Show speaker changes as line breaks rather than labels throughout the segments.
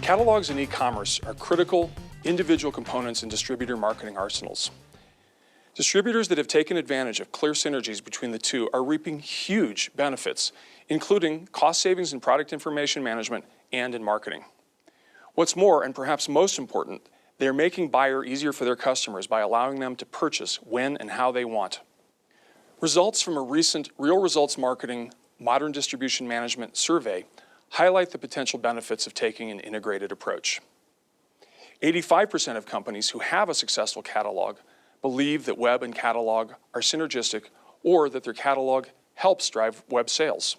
Catalogs in e-commerce are critical individual components in distributor marketing arsenals. Distributors that have taken advantage of clear synergies between the two are reaping huge benefits, including cost savings in product information management and in marketing. What's more, and perhaps most important, they are making buyer easier for their customers by allowing them to purchase when and how they want. Results from a recent Real Results Marketing Modern Distribution Management survey highlight the potential benefits of taking an integrated approach. 85% of companies who have a successful catalog believe that web and catalog are synergistic or that their catalog helps drive web sales.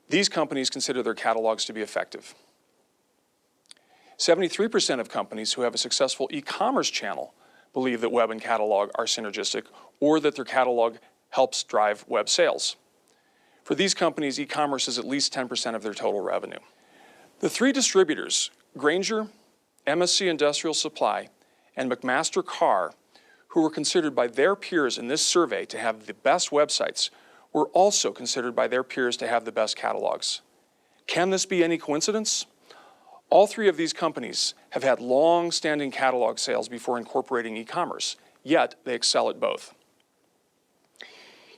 These companies consider their catalogs to be effective. 73% of companies who have a successful e-commerce channel believe that web and catalog are synergistic or that their catalog helps drive web sales. For these companies, e-commerce is at least 10% of their total revenue. The three distributors, Grainger, MSC Industrial Supply, and McMaster Carr, who were considered by their peers in this survey to have the best websites, were also considered by their peers to have the best catalogs. Can this be any coincidence? All three of these companies have had long-standing catalog sales before incorporating e-commerce, yet they excel at both.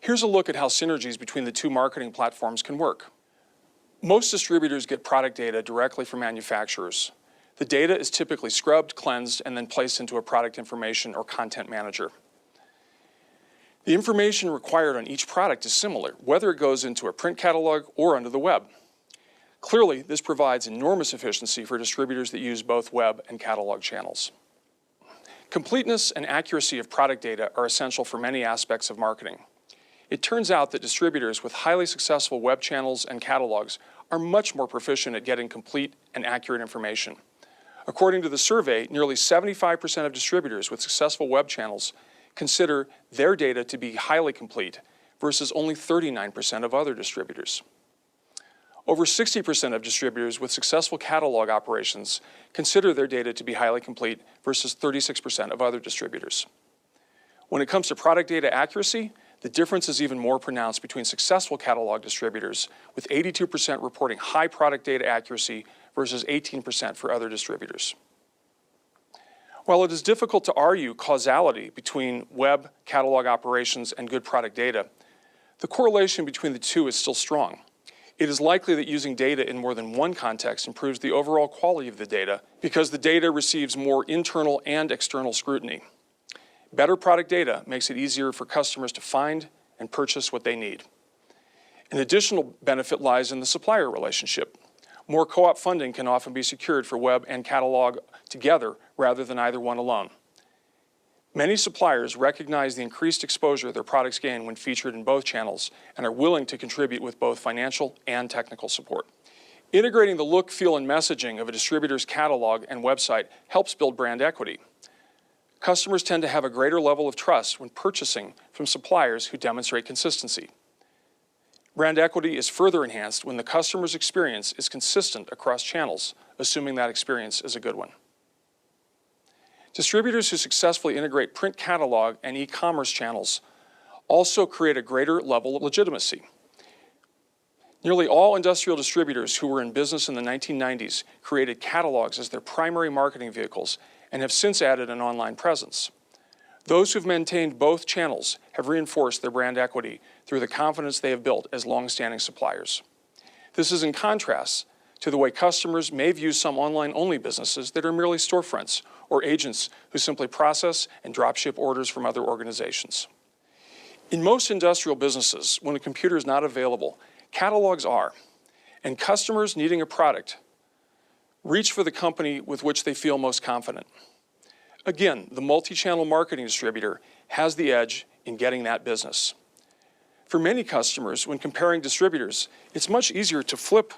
Here's a look at how synergies between the two marketing platforms can work. Most distributors get product data directly from manufacturers. The data is typically scrubbed, cleansed, and then placed into a product information or content manager. The information required on each product is similar, whether it goes into a print catalog or onto the web. Clearly, this provides enormous efficiency for distributors that use both web and catalog channels. Completeness and accuracy of product data are essential for many aspects of marketing. It turns out that distributors with highly successful web channels and catalogs are much more proficient at getting complete and accurate information. According to the survey, nearly 75% of distributors with successful web channels consider their data to be highly complete versus only 39% of other distributors. Over 60% of distributors with successful catalog operations consider their data to be highly complete versus 36% of other distributors. When it comes to product data accuracy, the difference is even more pronounced between successful catalog distributors, with 82% reporting high product data accuracy versus 18% for other distributors. While it is difficult to argue causality between web catalog operations and good product data, the correlation between the two is still strong. It is likely that using data in more than one context improves the overall quality of the data because the data receives more internal and external scrutiny. Better product data makes it easier for customers to find and purchase what they need. An additional benefit lies in the supplier relationship. More co-op funding can often be secured for web and catalog together rather than either one alone. Many suppliers recognize the increased exposure their products gain when featured in both channels and are willing to contribute with both financial and technical support. Integrating the look, feel, and messaging of a distributor's catalog and website helps build brand equity. Customers tend to have a greater level of trust when purchasing from suppliers who demonstrate consistency. Brand equity is further enhanced when the customer's experience is consistent across channels, assuming that experience is a good one. Distributors who successfully integrate print catalog and e-commerce channels also create a greater level of legitimacy. Nearly all industrial distributors who were in business in the 1990s created catalogs as their primary marketing vehicles and have since added an online presence. Those who've maintained both channels have reinforced their brand equity through the confidence they have built as long-standing suppliers. This is in contrast to the way customers may view some online-only businesses that are merely storefronts or agents who simply process and drop-ship orders from other organizations. In most industrial businesses, when a computer is not available, catalogs are, and customers needing a product reach for the company with which they feel most confident. Again, the multi-channel marketing distributor has the edge in getting that business. For many customers, when comparing distributors, it's much easier to flip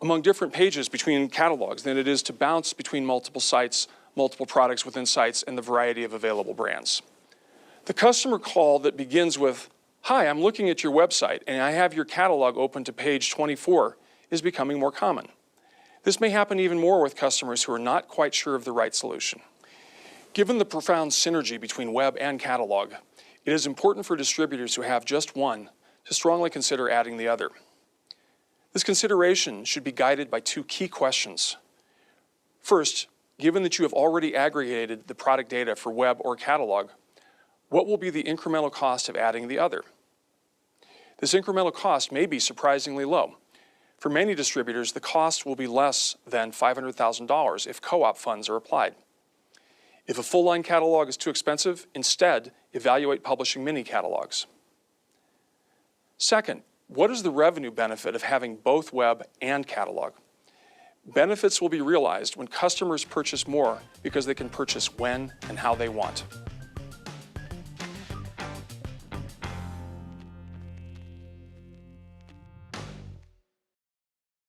among different pages between catalogs than it is to bounce between multiple sites, multiple products within sites, and the variety of available brands. The customer call that begins with, "Hi, I'm looking at your website and I have your catalog open to page 24, is becoming more common. This may happen even more with customers who are not quite sure of the right solution. Given the profound synergy between web and catalog, it is important for distributors who have just one to strongly consider adding the other. This consideration should be guided by two key questions. First, given that you have already aggregated the product data for web or catalog, what will be the incremental cost of adding the other? This incremental cost may be surprisingly low. For many distributors, the cost will be less than $500,000 if co-op funds are applied. If a full-line catalog is too expensive, instead, evaluate publishing mini catalogs. Second, what is the revenue benefit of having both web and catalog? Benefits will be realized when customers purchase more because they can purchase when and how they want.